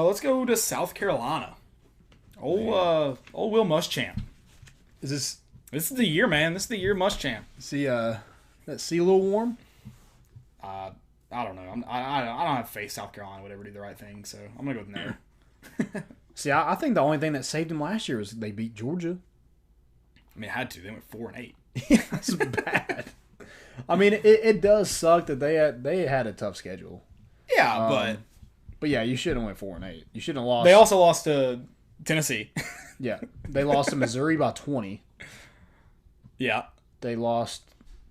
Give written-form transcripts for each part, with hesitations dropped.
let's go to South Carolina. Old Will Muschamp. This is the year, man. This is the year Muschamp. See, that sea a little warm? I don't know. I don't have faith South Carolina would ever do the right thing, so I'm gonna go with no. See, I think the only thing that saved them last year was they beat Georgia. I mean, it had to. They went 4-8. That's bad. I mean, it does suck that they had a tough schedule. Yeah, but yeah, you shouldn't have went 4-8. You shouldn't have lost. They also lost to Tennessee. Yeah, they lost to Missouri by 20. Yeah, they lost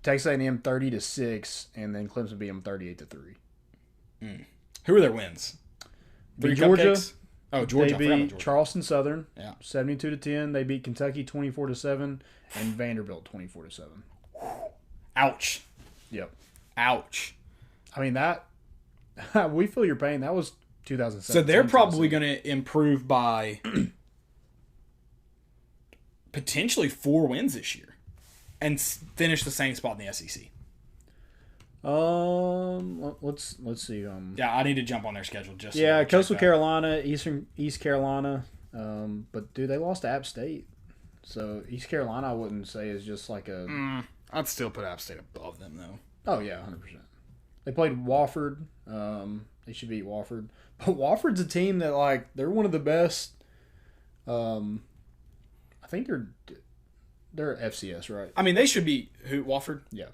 Texas A&M 30-6, and then Clemson beat them 38-3. Who are their wins? Beat Georgia. Cupcakes? Oh, Georgia. They beat Charleston Southern. Yeah, 72-10. They beat Kentucky 24-7, and Vanderbilt 24-7. Ouch. Yep. Ouch. I mean that. We feel your pain. That was 2007. So they're probably going to improve by potentially 4 wins this year, and finish the same spot in the SEC. Let's see. Yeah, I need to jump on their schedule just. Yeah, Coastal Carolina, East Carolina. But dude, they lost to App State. So East Carolina, I wouldn't say is just like a. I'd still put App State above them though. Oh yeah, 100%. They played Wofford. They should beat Wofford. But Wofford's a team that they're one of the best. I think they're FCS, right? I mean, they should be Wofford. Yeah,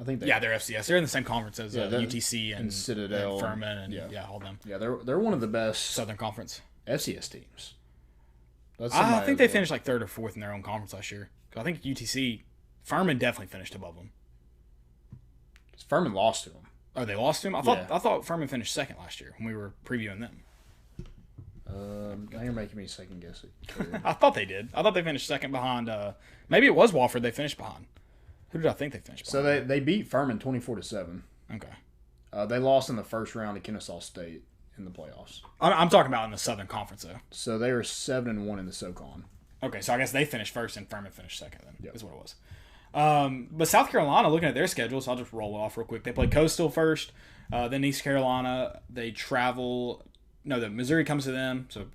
I think they. Yeah, they're FCS. They're in the same conference as UTC and Citadel, and Furman, and all them. Yeah, they're one of the best Southern Conference FCS teams. I think they finished 3rd or 4th in their own conference last year. I think UTC, Furman definitely finished above them. Furman lost to them. Oh, they lost to them? I thought Furman finished 2nd last year when we were previewing them. Now you're making me second guess it. I thought they did. I thought they finished 2nd behind. Maybe it was Wofford they finished behind. Who did I think they finished behind? So they beat Furman 24-7. Okay. They lost in the first round to Kennesaw State in the playoffs. I'm talking about in the Southern Conference though. So they were 7-1 in the SoCon. Okay, so I guess they finished 1st and Furman finished 2nd then. Yep. Is what it was. But South Carolina, looking at their schedule, so I'll just roll it off real quick. They play Coastal first, then East Carolina. They travel. No, the Missouri comes to them, so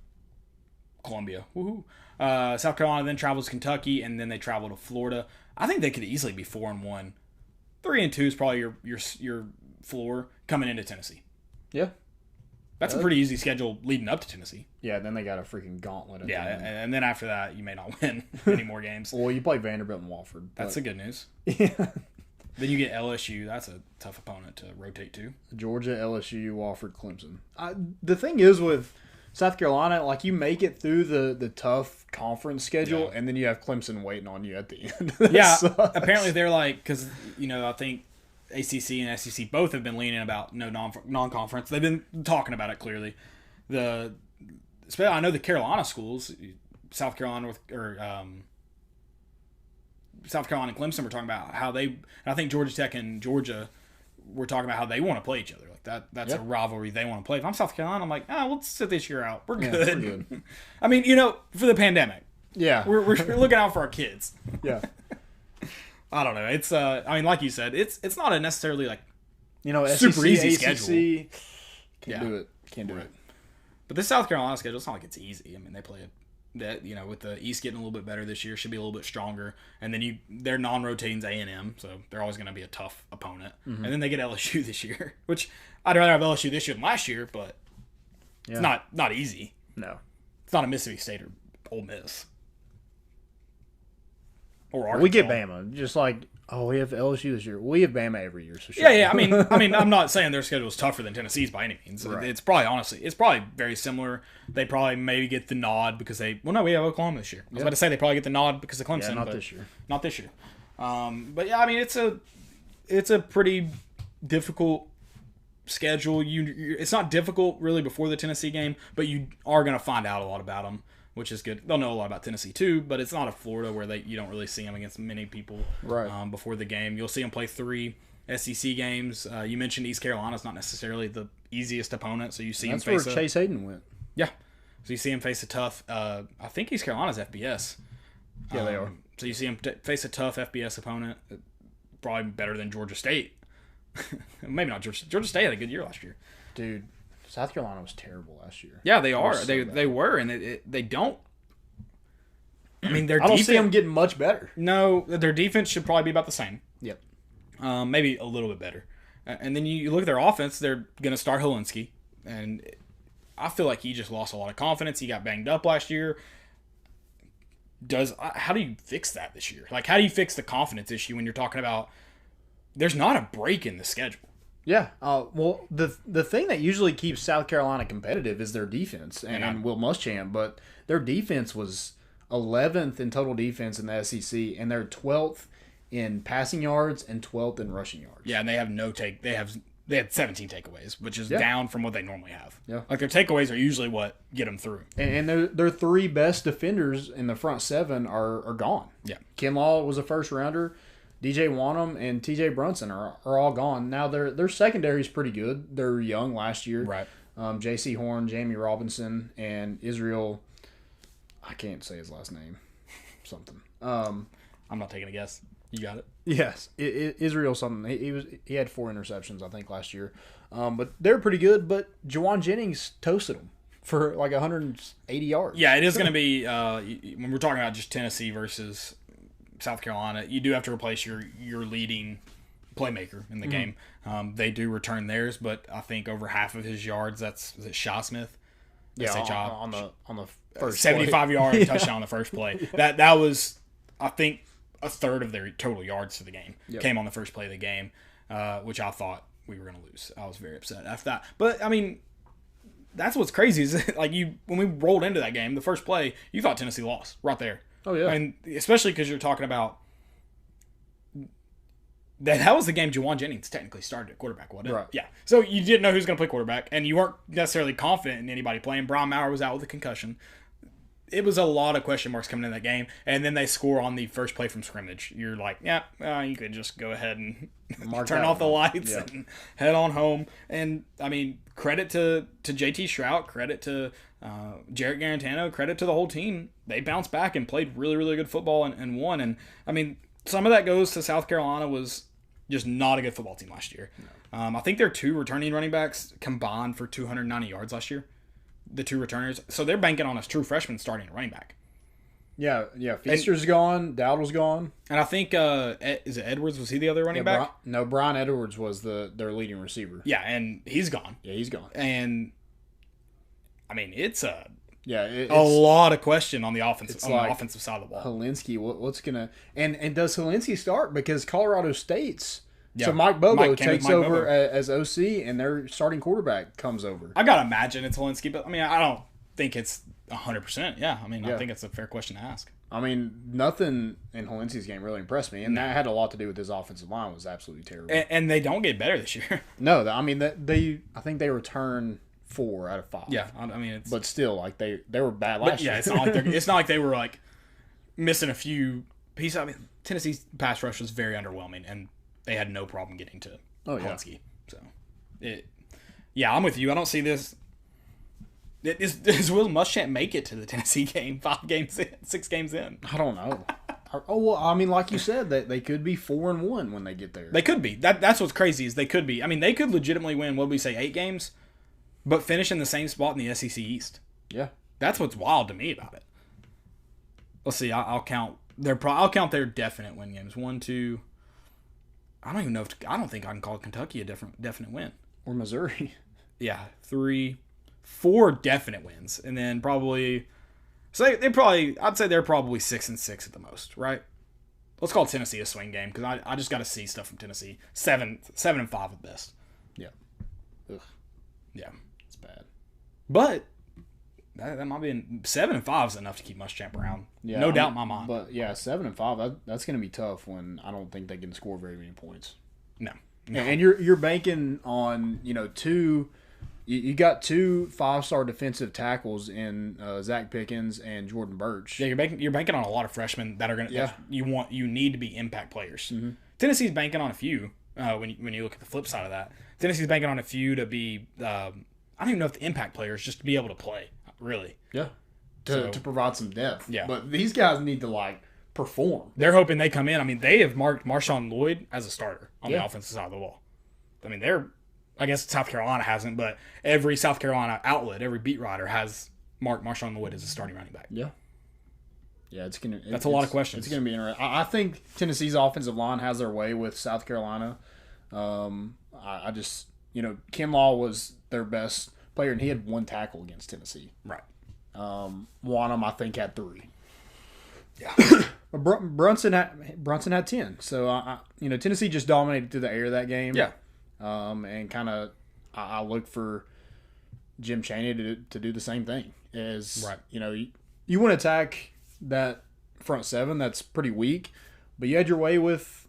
Columbia. Woohoo! South Carolina then travels Kentucky, and then they travel to Florida. I think they could easily be 4-1. 3-2 is probably your floor coming into Tennessee. Yeah. That's a pretty easy schedule leading up to Tennessee. Yeah, then they got a freaking gauntlet. Yeah, and then after that, you may not win any more games. Well, you play Vanderbilt and Wofford. That's the good news. Yeah. Then you get LSU. That's a tough opponent to rotate to. Georgia, LSU, Wofford, Clemson. The thing is with South Carolina, you make it through the tough conference schedule, and then you have Clemson waiting on you at the end. Apparently they're because, I think ACC and SEC both have been leaning about no non-conference. They've been talking about it clearly. I know the Carolina schools, South Carolina South Carolina and Clemson were talking about how they. And I think Georgia Tech and Georgia were talking about how they want to play each other. That's a rivalry they want to play. If I'm South Carolina, I'm we'll sit this year out. We're good. We're good. I mean, for the pandemic. Yeah, we're looking out for our kids. Yeah. I don't know. It's like you said, it's not a necessarily SEC, super easy ACC, schedule. Can't do it. Can't do it. But this South Carolina schedule, it's not like it's easy. I mean, they play that with the East getting a little bit better this year, should be a little bit stronger. And then their non-rotating's A&M, so they're always going to be a tough opponent. Mm-hmm. And then they get LSU this year, which I'd rather have LSU this year than last year, but it's not easy. No, it's not a Mississippi State or Ole Miss. Or Arkansas. We get Bama, just we have LSU this year. We have Bama every year. So sure. Yeah. I mean, I'm not saying their schedule is tougher than Tennessee's by any means. Right. It's probably very similar. They probably maybe get the nod because we have Oklahoma this year. I was about to say they probably get the nod because of Clemson. Yeah, this year. Not this year. But yeah, I mean, it's a pretty difficult schedule. It's not difficult really before the Tennessee game, but you are going to find out a lot about them, which is good. They'll know a lot about Tennessee too, but it's not a Florida where you don't really see them against many people before the game. You'll see them play 3 SEC games. You mentioned East Carolina's not necessarily the easiest opponent, so you see them face. That's where Chase Hayden went. Yeah, so you see him face a tough. I think East Carolina's FBS. Yeah, they are. So you see him face a tough FBS opponent, probably better than Georgia State. Maybe not Georgia. Georgia State had a good year last year. Dude, South Carolina was terrible last year. Yeah, they are. So They were, and they don't. I mean, their I don't defense, see them getting much better. No, their defense should probably be about the same. Yep. Maybe a little bit better. And then you look at their offense, they're going to start Helinski. And I feel like he just lost a lot of confidence. He got banged up last year. How do you fix that this year? Like, how do you fix the confidence issue when you're talking about there's not a break in the schedule? Yeah. Well, the thing that usually keeps South Carolina competitive is their defense and Will Muschamp. But their defense was 11th in total defense in the SEC, and they're 12th in passing yards and 12th in rushing yards. Yeah, and they have they had 17 takeaways, which is down from what they normally have. Yeah. Like, their takeaways are usually what get them through. And their three best defenders in the front seven are gone. Yeah. Kinlaw was a first rounder. DJ Wanham and TJ Brunson are all gone. Now their secondary is pretty good. They're young last year. Right. J.C. Horn, Jamie Robinson, and Israel. I can't say his last name. Something. I'm not taking a guess. You got it. Yes, Israel something. He had 4 interceptions I think last year, but they're pretty good. But Juwan Jennings toasted them for like 180 yards. Yeah, it is going to be when we're talking about just Tennessee versus South Carolina. You do have to replace your leading playmaker in the game. They do return theirs, but I think over half of his yards. Is it Shaw Smith? Yeah, on the first 75-yard touchdown on the first play. That was, I think, a third of their total yards for the game came on the first play of the game, which I thought we were going to lose. I was very upset after that. But I mean, that's what's crazy is like when we rolled into that game, the first play, you thought Tennessee lost right there. Oh yeah, and especially because you're talking about that was the game Juwan Jennings technically started at quarterback, wasn't it? Right. Yeah. So you didn't know who was going to play quarterback, and you weren't necessarily confident in anybody playing. Brian Maurer was out with a concussion. It was a lot of question marks coming in that game, and then they score on the first play from scrimmage. You're like, yeah, you could just go ahead and turn off the lights and head on home. And, I mean, credit to JT Shrout, credit to Jarrett Guarantano, credit to the whole team. They bounced back and played really, really good football and won. And, I mean, some of that goes to South Carolina was just not a good football team last year. No. I think their 2 returning running backs combined for 290 yards last year. The 2 returners. So they're banking on a true freshman starting at running back. Yeah. Feaster's gone. Dowdle's gone. And I think, is it Edwards? Was he the other running back? Brian Edwards was their leading receiver. Yeah, and he's gone. Yeah, he's gone. And, I mean, it's a lot of question on the offensive side of the ball. Helinski, what's going to... And does Helinski start? Because Colorado State's... Yeah. So Mike Bobo takes over as OC, and their starting quarterback comes over. I gotta imagine it's Helinski, but I mean, I don't think it's 100%. Yeah, I mean, I think it's a fair question to ask. I mean, nothing in Helinski's game really impressed me, and that had a lot to do with his offensive line was absolutely terrible. And they don't get better this year. No, I mean I think they return 4 out of 5. Yeah, I mean, but still, like they were bad last year. Yeah, it's not like they were like missing a few pieces. I mean, Tennessee's pass rush was very underwhelming, and they had no problem getting to Helinski. So, I'm with you. I don't see this. Does Will Muschamp make it to the Tennessee game 6 games in? I don't know. Oh, well, I mean, like you said, that they could be 4-1 when they get there. They could be. That's what's crazy is they could be. I mean, they could legitimately win, what did we say, 8 games, but finish in the same spot in the SEC East. Yeah. That's what's wild to me about it. Let's see. I'll count their definite win games. 1, 2... I don't even know I don't think I can call Kentucky a definite win. Or Missouri. Yeah, 3, 4 definite wins, and then probably. So I'd say they're probably 6-6 at the most, right? Let's call Tennessee a swing game because I just got to see stuff from Tennessee. 7-5 at best. Yeah. Ugh. Yeah, it's bad. But that might be 7-5 is enough to keep Muschamp around. Yeah, no doubt in my mind. But yeah, 7-5. That's going to be tough when I don't think they can score very many points. No. And you're banking on 2. You got 2 5-star defensive tackles in Zach Pickens and Jordan Birch. Yeah, you're banking on a lot of freshmen that are going to. Yeah. You need to be impact players. Mm-hmm. Tennessee's banking on a few. When you look at the flip side of that, Tennessee's banking on a few to be. I don't even know if the impact players just to be able to play. Really? Yeah. To provide some depth. Yeah. But these guys need to perform. They're hoping they come in. I mean, they have marked Marshawn Lloyd as a starter on the offensive side of the ball. I mean, I guess South Carolina hasn't, but every South Carolina outlet, every beat writer has Marshawn Lloyd as a starting running back. Yeah. Yeah, that's a lot of questions. It's gonna be interesting. I think Tennessee's offensive line has their way with South Carolina. I just Kinlaw was their best player, and he had 1 tackle against Tennessee. Right. Wanham, I think, had 3. Yeah. Brunson had 10. So Tennessee just dominated through the air that game. Yeah. And kind of I look for Jim Chaney to do the same thing. Right. You want to attack that front 7 that's pretty weak, but you had your way with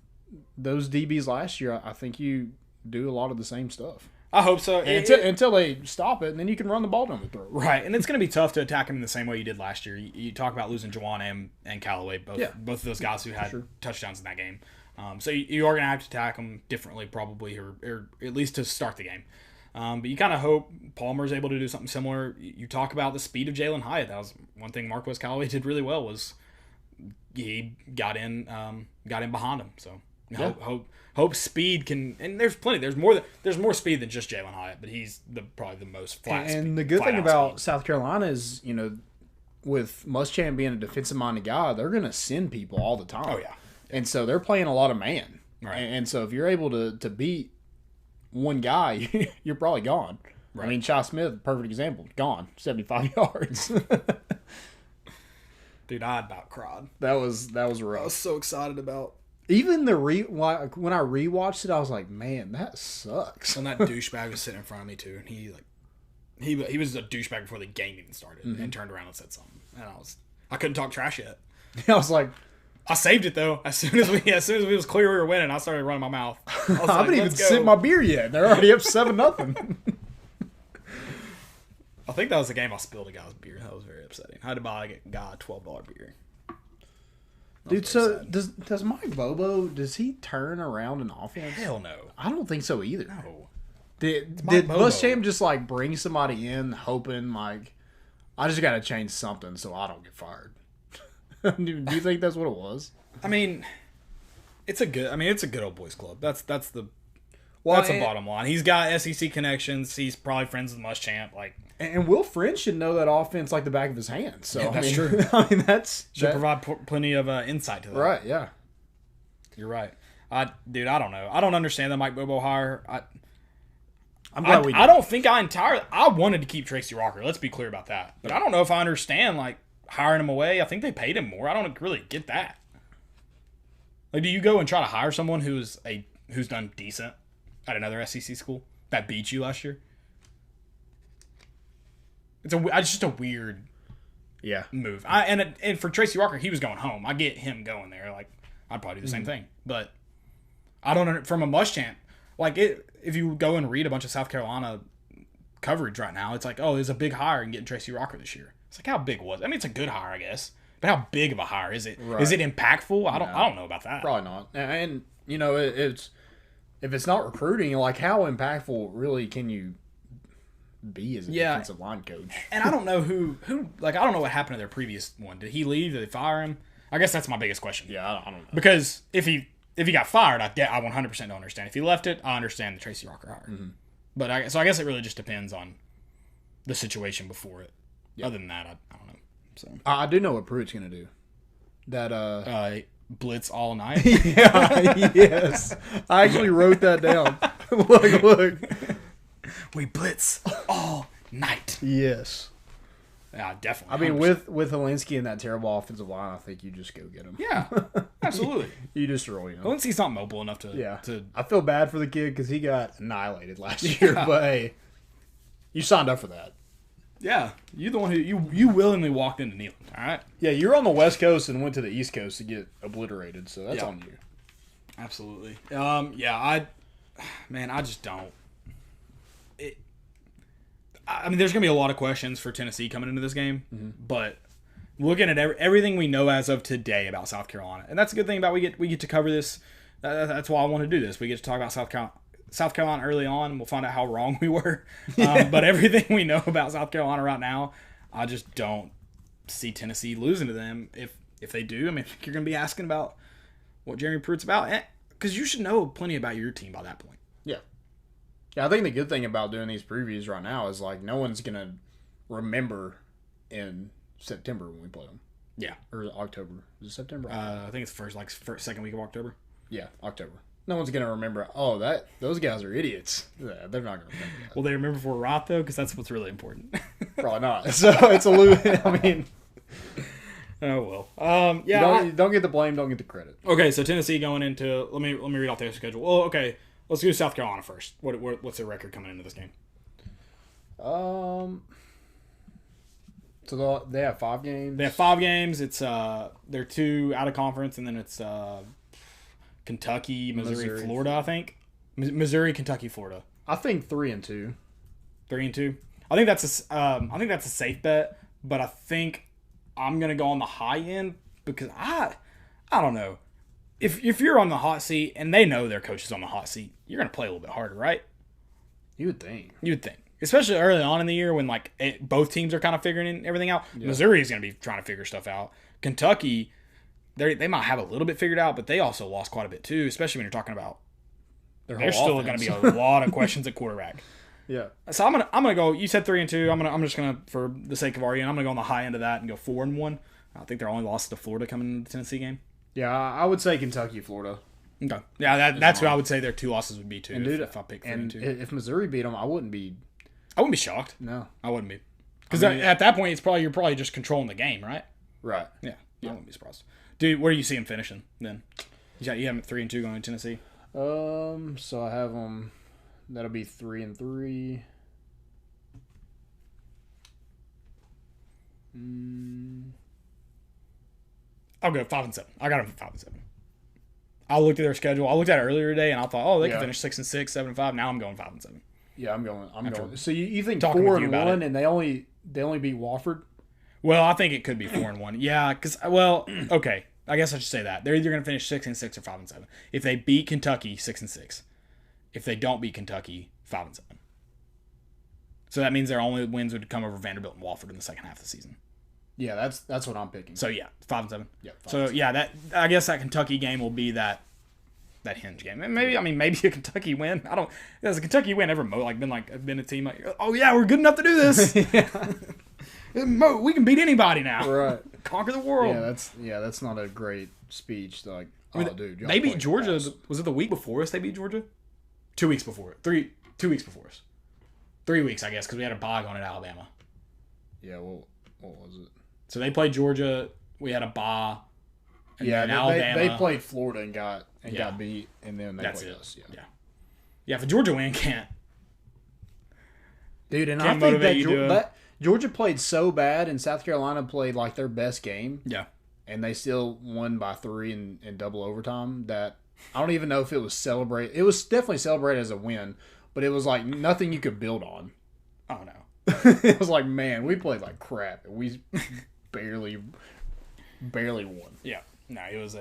those DBs last year. I think you do a lot of the same stuff. I hope so. Until they stop it, and then you can run the ball down the throat. Right, and it's going to be tough to attack him in the same way you did last year. You talk about losing Juwan and Callaway, both of those guys who had touchdowns in that game. So you are going to have to attack them differently probably, or at least to start the game. But you kind of hope Palmer's able to do something similar. You talk about the speed of Jalen Hyatt. That was one thing Marquez Callaway did really well, was he got in behind him. So hope speed can, and there's plenty. There's more speed than just Jalen Hyatt, but he's probably the most flat. And the good thing about South Carolina is, with Muschamp being a defensive-minded guy, they're going to send people all the time. Oh yeah, and so they're playing a lot of man. Right. And so if you're able to beat one guy, you're probably gone. Right. I mean, Shi Smith, perfect example, gone, 75 yards. Dude, I about cried. That was rough. I was so excited about. Even when I rewatched it, I was like, man, that sucks. And that douchebag was sitting in front of me too, and he was a douchebag before the game even started, and turned around and said something, and I couldn't talk trash yet. I was like, I saved it though. As soon as it was clear we were winning, I started running my mouth. I haven't even sipped my beer yet. They're already up 7-0. I think that was the game I spilled a guy's beer. That was very upsetting. I had to buy a guy a $12 beer. Dude, so does Mike Bobo, does he turn around an offense? Hell no. I don't think so either. No. Did Muschamp just bring somebody in hoping I just got to change something so I don't get fired? Do you think that's what it was? I mean, it's a good old boys club. That's the bottom line. He's got SEC connections. He's probably friends with Muschamp. And Will Friend should know that offense like the back of his hand. So yeah, that's true. I mean, should provide plenty of insight to that. Right? Yeah. You're right. Dude, I don't know. I don't understand the Mike Bobo hire. I'm glad we did. I don't think I wanted to keep Tracy Rocker. Let's be clear about that. But I don't know if I understand hiring him away. I think they paid him more. I don't really get that. Do you go and try to hire someone who's done decent at another SEC school that beat you last year? It's just a weird move. And for Tracy Rocker, he was going home. I get him going there. I'd probably do the same thing. But I don't, from a Muschamp, if you go and read a bunch of South Carolina coverage right now, it's it's a big hire in getting Tracy Rocker this year. It's how big was it? I mean, it's a good hire, I guess. But how big of a hire is it? Right. Is it impactful? I don't know about that. Probably not. And it's if it's not recruiting, how impactful really can you be as a defensive line coach? And I don't know who I don't know what happened to their previous one. Did he leave? Did they fire him? I guess that's my biggest question. Yeah, I don't know. Because if he got fired, I 100% don't understand. If he left it, I understand the Tracy Rocker hire. Mm-hmm. But I guess it really just depends on the situation before it. Yeah. Other than that, I don't know. So I do know what Pruitt's going to do. That blitz all night. Yeah, yes. I actually wrote that down. Look. We blitz all night. Yes. Yeah, definitely. I mean, 100%. with Helinski and that terrible offensive line, I think you just go get him. Yeah, absolutely. You just roll him. Helinski's not mobile enough to. Yeah. I feel bad for the kid because he got annihilated last year. But hey, you signed up for that. Yeah, you're the one who you willingly walked into Neyland. All right. Yeah, you're on the West Coast and went to the East Coast to get obliterated, so that's on you. Absolutely. I just don't. I mean, there's going to be a lot of questions for Tennessee coming into this game, but looking at everything we know as of today about South Carolina, and that's a good thing about we get to cover this. That's why I want to do this. We get to talk about South Carolina early on, and we'll find out how wrong we were. But everything we know about South Carolina right now, I just don't see Tennessee losing to them. If they do, I mean, I think you're going to be asking about what Jeremy Pruitt's about, because you should know plenty about your team by that point. Yeah, Yeah, I think the good thing about doing these previews right now is like no one's gonna remember in September when we play them. Yeah. Or October. Is it September? I think it's second week of October. Yeah, October. No one's gonna remember. Oh, those guys are idiots. Yeah, they're not gonna remember that. Will they remember if we're right though? Because that's what's really important. Probably not. So it's a lose. I mean, oh well. Yeah. You don't get the blame. Don't get the credit. Okay, so Tennessee going into let me read off their schedule. Well, okay, let's do South Carolina first. What's their record coming into this game? So they have 5 games. They have 5 games. It's they're 2 out of conference, and then it's Kentucky, Missouri, Florida. I think Missouri, Kentucky, Florida. I think 3-2. 3-2. I think that's a safe bet, but I think I'm gonna go on the high end because I don't know if you're on the hot seat and they know their coach is on the hot seat, you're gonna play a little bit harder, right? You would think. Especially early on in the year when both teams are kind of figuring everything out. Yeah. Missouri is going to be trying to figure stuff out. Kentucky, they might have a little bit figured out, but they also lost quite a bit too, especially when you're talking about there's still going to be a lot of questions at quarterback. Yeah. So I'm gonna go. You said 3-2. I'm just gonna, for the sake of argument, I'm gonna go on the high end of that and go 4-1. I think they're only lost to Florida coming into the Tennessee game. Yeah, I would say Kentucky, Florida. Okay. Yeah, that's what I would say their 2 losses would be too. And if I pick 3-2. If Missouri beat them, I wouldn't be shocked. No, I wouldn't be, because at that point you're probably just controlling the game, right? Right. Yeah. I wouldn't be surprised. Dude, where do you see him finishing then? You have him at 3-2 going to Tennessee. So I have them. That'll be 3-3. I'll go 5-7. I got them at 5-7. I looked at their schedule. I looked at it earlier today, and I thought, they could finish 6-6, 7-5. Now I'm going 5-7. Yeah, I'm going. So you think 4-1, and they only beat Wofford? Well, I think it could be 4-1. Yeah, because okay. I guess I should say that they're either going to finish 6-6 or 5-7. If they beat Kentucky, 6-6. If they don't beat Kentucky, 5-7. So that means their only wins would come over Vanderbilt and Wofford in the second half of the season. Yeah, that's what I'm picking. So yeah, 5-7. Yeah. 5-7. So yeah, I guess that Kentucky game will be that hinge game. And maybe a Kentucky win. Has a Kentucky win ever been a team like, oh yeah, we're good enough to do this. We can beat anybody now. Right. Conquer the world. That's not a great speech. Like, dude, they beat Georgia. Was it the week before us? They beat Georgia. 2 weeks before. 2 weeks before us. 3 weeks, I guess, because we had a bye going at Alabama. Yeah. Well, what was it? So they played Georgia. We had a bye. Alabama. They played Florida and got beat, and then they played us. Yeah. If a Georgia win can't. Dude, and I think that Georgia played so bad, and South Carolina played like their best game. Yeah. And they still won by 3 in double overtime. That I don't even know if it was celebrated. It was definitely celebrated as a win, but it was like nothing you could build on. Oh no. It was like, man, we played like crap, and we barely won. Yeah. No, it was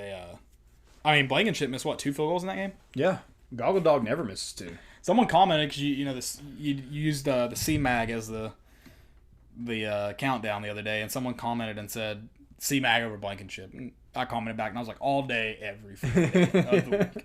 Blankenship missed 2 field goals in that game? Yeah. Goggle Dog never misses 2. Someone commented because you used the C-Mag as the countdown the other day, and someone commented and said C-Mag over Blankenship. And I commented back, and I was like, all day, every day of the week.